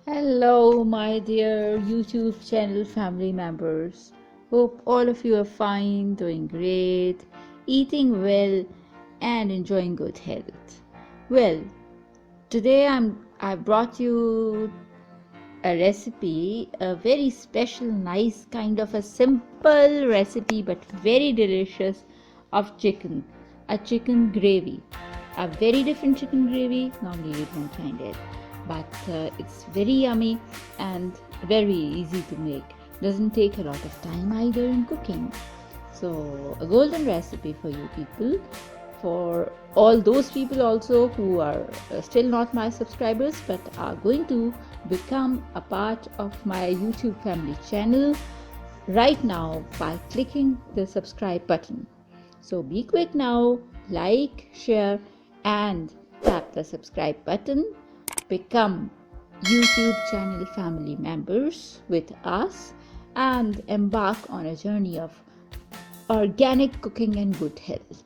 Hello, my dear YouTube channel family members. Hope all of you are fine, doing great, eating well, and enjoying good health. Well, today I brought you a recipe, a very special, nice kind of a simple recipe, but very delicious of chicken, a chicken gravy, a very different chicken gravy. Normally you don't find it, but it's very yummy and very easy to make. Doesn't take a lot of time either in cooking. So a golden recipe for you people, for all those people also who are still not my subscribers but are going to become a part of my YouTube family channel right now by clicking the subscribe button. So be quick now, like, share, and tap the subscribe button. Become YouTube channel family members with us and embark on a journey of organic cooking and good health.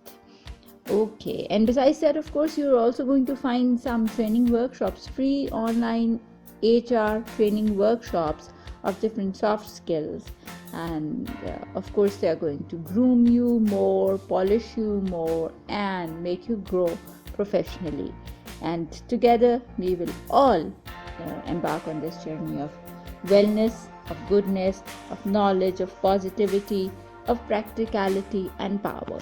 Okay, and besides that, of course, you're also going to find some training workshops, free online HR training workshops of different soft skills, and of course they are going to groom you more, polish you more, and make you grow professionally. And together we will all embark on this journey of wellness, of goodness, of knowledge, of positivity, of practicality and power.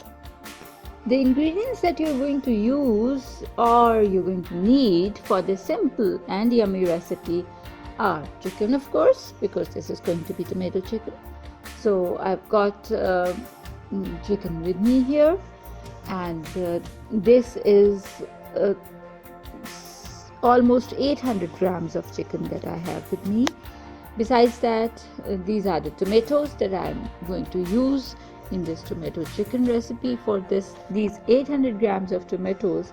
The ingredients that you're going to use or you're going to need for this simple and yummy recipe are chicken, of course, because this is going to be tomato chicken. So I've got chicken with me here, and this is almost 800 grams of chicken that I have with me. Besides that, these are the tomatoes that I'm going to use in this tomato chicken recipe. For these 800 grams of tomatoes,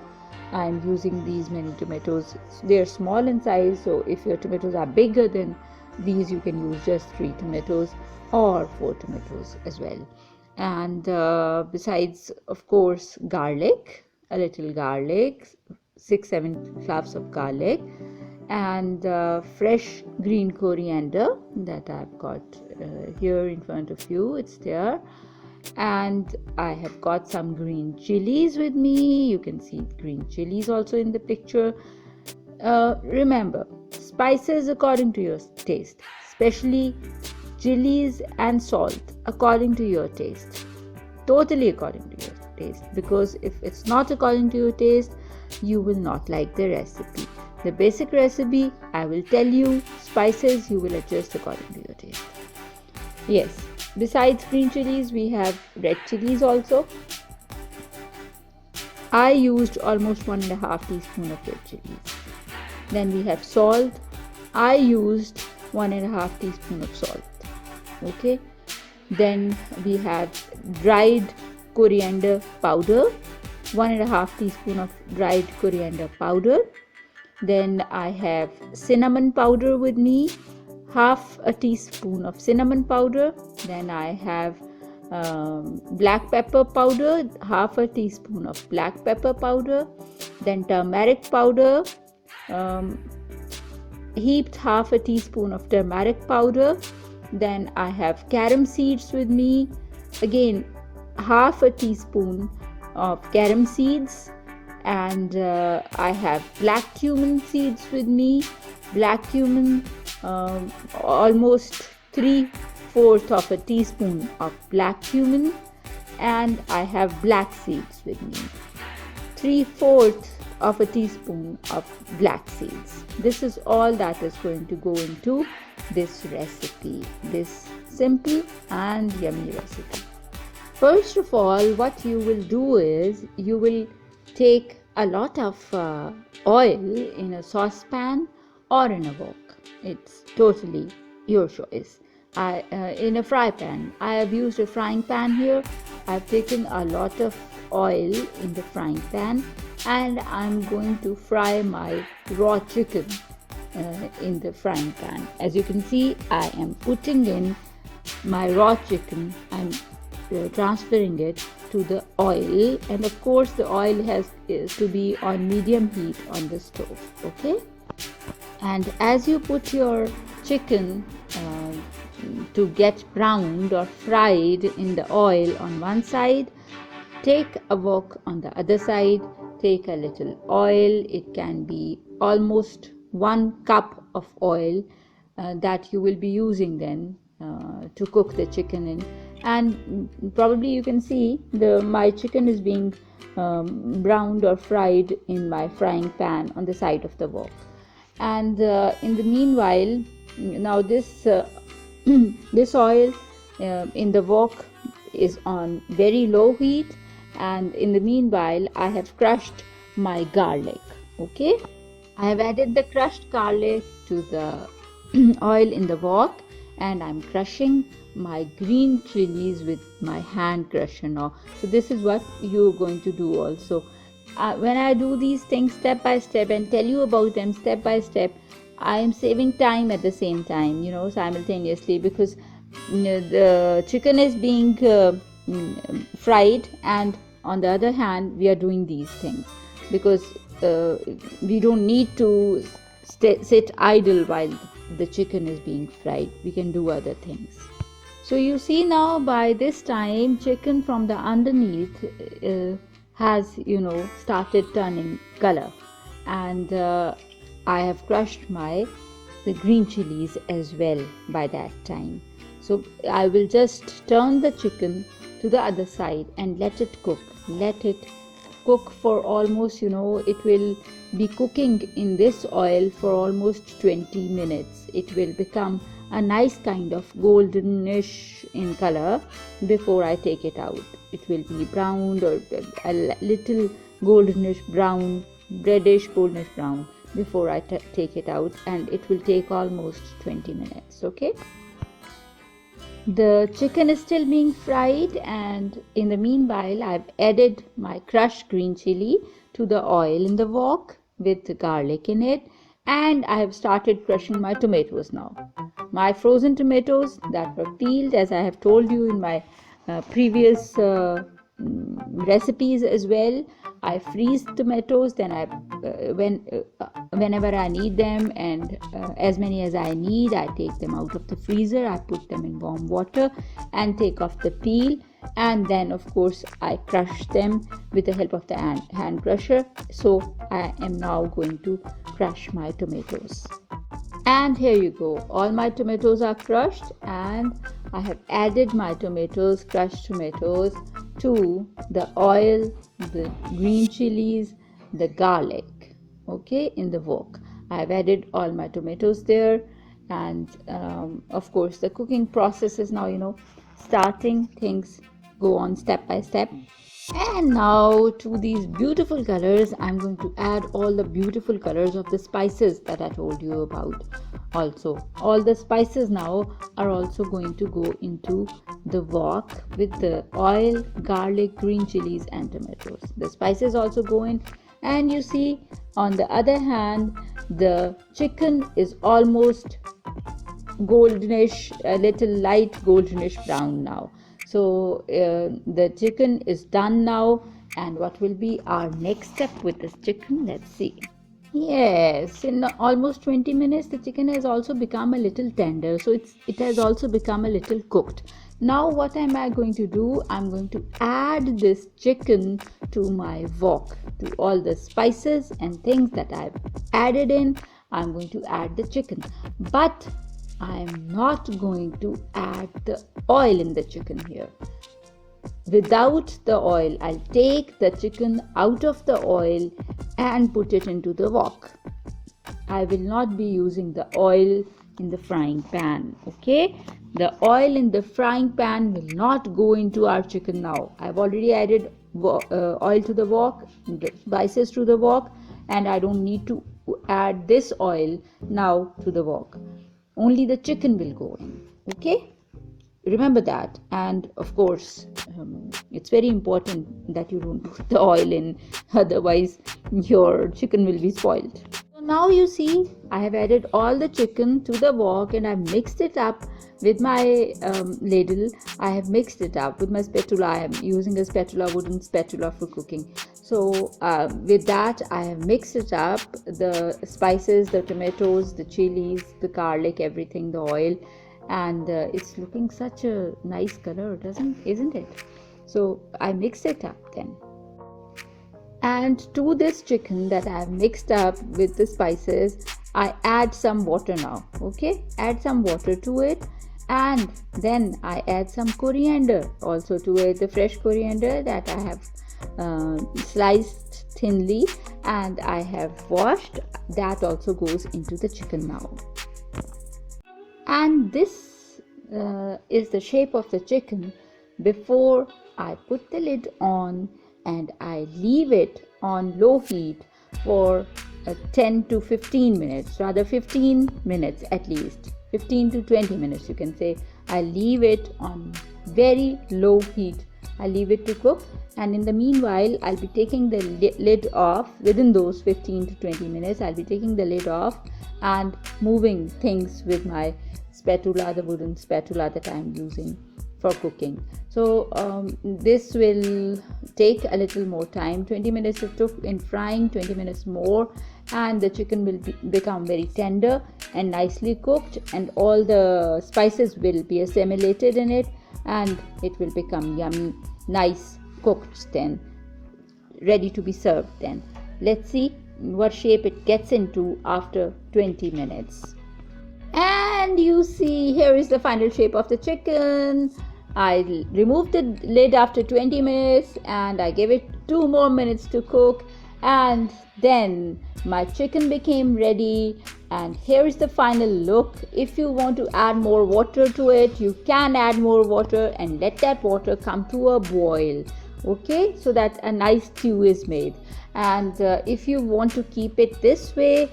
I'm using these many tomatoes. They're small in size, so if your tomatoes are bigger than these, you can use just 3 tomatoes or 4 tomatoes as well. And besides, of course, garlic, a little garlic, 6-7 cloves of garlic, and fresh green coriander that I've got here in front of you. It's there. And I have got some green chilies with me. You can see green chilies also in the picture. Remember, spices according to your taste, especially chilies and salt according to your taste, totally according to your taste, because if it's not according to your taste, you will not like the recipe. The basic recipe I will tell you, spices you will adjust according to your taste. Yes, besides green chilies, we have red chilies also. I used almost 1.5 teaspoon of red chilies. Then we have salt. I used 1.5 teaspoon of salt. Okay. Then we have dried coriander powder, 1.5 teaspoon of dried coriander powder. Then I have cinnamon powder with me, half a teaspoon of cinnamon powder. Then I have black pepper powder, half a teaspoon of black pepper powder. Then turmeric powder, heaped half a teaspoon of turmeric powder. Then I have carom seeds with me, again half a teaspoon of carom seeds. And I have black cumin seeds with me, black cumin, almost 3/4 of a teaspoon of black cumin. And I have black seeds with me, 3/4 of a teaspoon of black seeds. This is all that is going to go into this recipe, this simple and yummy recipe. First of all, what you will do is you will take a lot of oil in a saucepan or in a wok. It's totally your choice. In a fry pan, I have used a frying pan here. I've taken a lot of oil in the frying pan, and I'm going to fry my raw chicken in the frying pan. As you can see, I am putting in my raw chicken. I'm transferring it to the oil, and of course the oil has to be on medium heat on the stove. Okay, And as you put your chicken to get browned or fried in the oil on one side, take a wok on the other side, take a little oil. It can be almost 1 cup of oil that you will be using then to cook the chicken in. And probably you can see my chicken is being browned or fried in my frying pan on the side of the wok. And in the meanwhile, now this this oil in the wok is on very low heat, and in the meanwhile I have crushed my garlic. Okay, I have added the crushed garlic to the oil in the wok, and I'm crushing my green chilies with my hand crusher now. So this is what you're going to do also. When I do these things step by step and tell you about them step by step, I am saving time at the same time, simultaneously, because the chicken is being fried, and on the other hand we are doing these things because we don't need to sit idle while the chicken is being fried. We can do other things. So you see now, by this time chicken from the underneath has started turning color, and I have crushed the green chilies as well by that time. So I will just turn the chicken to the other side and let it cook for almost, it will be cooking in this oil for almost 20 minutes. It will become a nice kind of goldenish in color before I take it out. It will be browned or a little goldenish brown, reddish goldenish brown before I take it out, and it will take almost 20 minutes. Okay, the chicken is still being fried, and in the meanwhile I've added my crushed green chili to the oil in the wok with the garlic in it, and I have started crushing my tomatoes now. My frozen tomatoes that were peeled, as I have told you in my previous recipes as well. I freeze tomatoes, then whenever I need them, and as many as I need, I take them out of the freezer. I put them in warm water and take off the peel, and then of course I crush them with the help of the hand crusher. So I am now going to crush my tomatoes. And here you go, all my tomatoes are crushed, and I have added my crushed tomatoes to the oil, the green chilies, the garlic, okay, in the wok. I have added all my tomatoes there, and of course the cooking process is now starting. Things go on step by step. And now to these beautiful colors, I'm going to add all the beautiful colors of the spices that I told you about. Also, all the spices now are also going to go into the wok with the oil, garlic, green chilies and tomatoes. The spices also go in, and you see on the other hand the chicken is almost goldenish, a little light goldenish brown now. So the chicken is done now, and what will be our next step with this chicken? Let's see. Yes, in almost 20 minutes the chicken has also become a little tender, so it has also become a little cooked. Now what am I going to do? I'm going to add this chicken to my wok, to all the spices and things that I've added in. I'm going to add the chicken, but I'm not going to add the oil in the chicken here. Without the oil, I'll take the chicken out of the oil and put it into the wok. I will not be using the oil in the frying pan. Okay, the oil in the frying pan will not go into our chicken now. I've already added oil to the wok, the spices to the wok, and I don't need to add this oil now to the wok. Only the chicken will go in. Okay, remember that. And of course it's very important that you don't put the oil in, otherwise your chicken will be spoiled. So now you see I have added all the chicken to the wok, and I've mixed it up with my ladle. I have mixed it up with my spatula. I am using a spatula, wooden spatula for cooking. So with that, I have mixed it up, the spices, the tomatoes, the chilies, the garlic, everything, the oil, and it's looking such a nice color, isn't it? So I mix it up then. And to this chicken that I have mixed up with the spices, I add some water now. Okay, add some water to it, and then I add some coriander also to it, the fresh coriander that I have sliced thinly and I have washed. That also goes into the chicken now. And this is the shape of the chicken before I put the lid on and I leave it on low heat for 10 to 15 minutes, rather 15 minutes at least, 15 to 20 minutes you can say. I leave it on very low heat. I leave it to cook, and in the meanwhile I'll be taking the lid off. Within those 15 to 20 minutes I'll be taking the lid off and moving things with my spatula, the wooden spatula that I'm using for cooking. So this will take a little more time. 20 minutes it took in frying, 20 minutes more, and the chicken will become very tender and nicely cooked, and all the spices will be assimilated in it, and it will become yummy, nice cooked, then ready to be served. Then let's see what shape it gets into after 20 minutes. And you see, here is the final shape of the chicken. I removed the lid after 20 minutes and I gave it 2 more minutes to cook, and then my chicken became ready. And here is the final look. If you want to add more water to it, you can add more water and let that water come to a boil, okay, so that a nice stew is made. And if you want to keep it this way,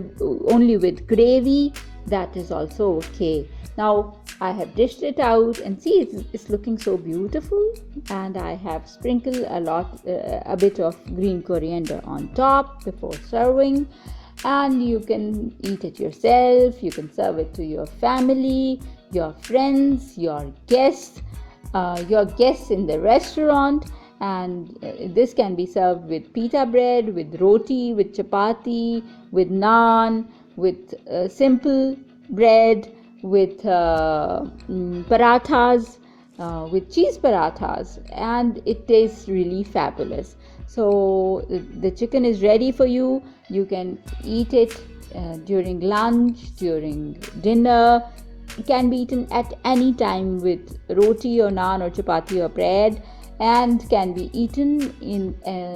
only with gravy, that is also okay. Now I have dished it out, and see, it's looking so beautiful, and I have sprinkled a bit of green coriander on top before serving. And you can eat it yourself, you can serve it to your family, your friends, your guests in the restaurant. And this can be served with pita bread, with roti, with chapati, with naan, with simple bread, with parathas, with cheese parathas, and it tastes really fabulous. So the chicken is ready for you. You can eat it during lunch, during dinner. It can be eaten at any time with roti or naan or chapati or bread, and can be eaten in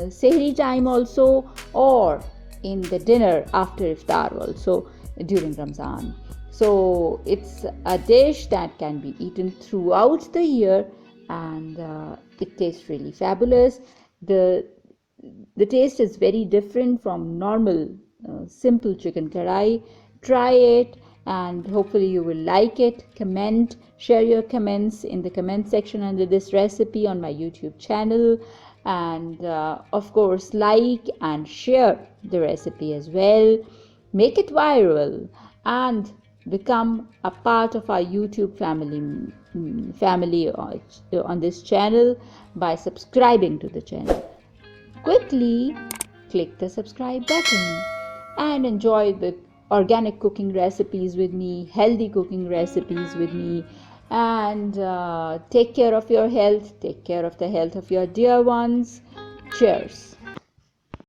sehri time also, or in the dinner after iftar also during Ramzan. So it's a dish that can be eaten throughout the year, and it tastes really fabulous. The taste is very different from normal simple chicken kadai. Try it, and hopefully you will like it. Share your comments in the comment section under this recipe on my YouTube channel, and of course like and share the recipe as well. Make it viral and become a part of our YouTube family on this channel by subscribing to the channel. Quickly click the subscribe button and enjoy the organic cooking recipes with me, healthy cooking recipes with me, and take care of your health, take care of the health of your dear ones. Cheers.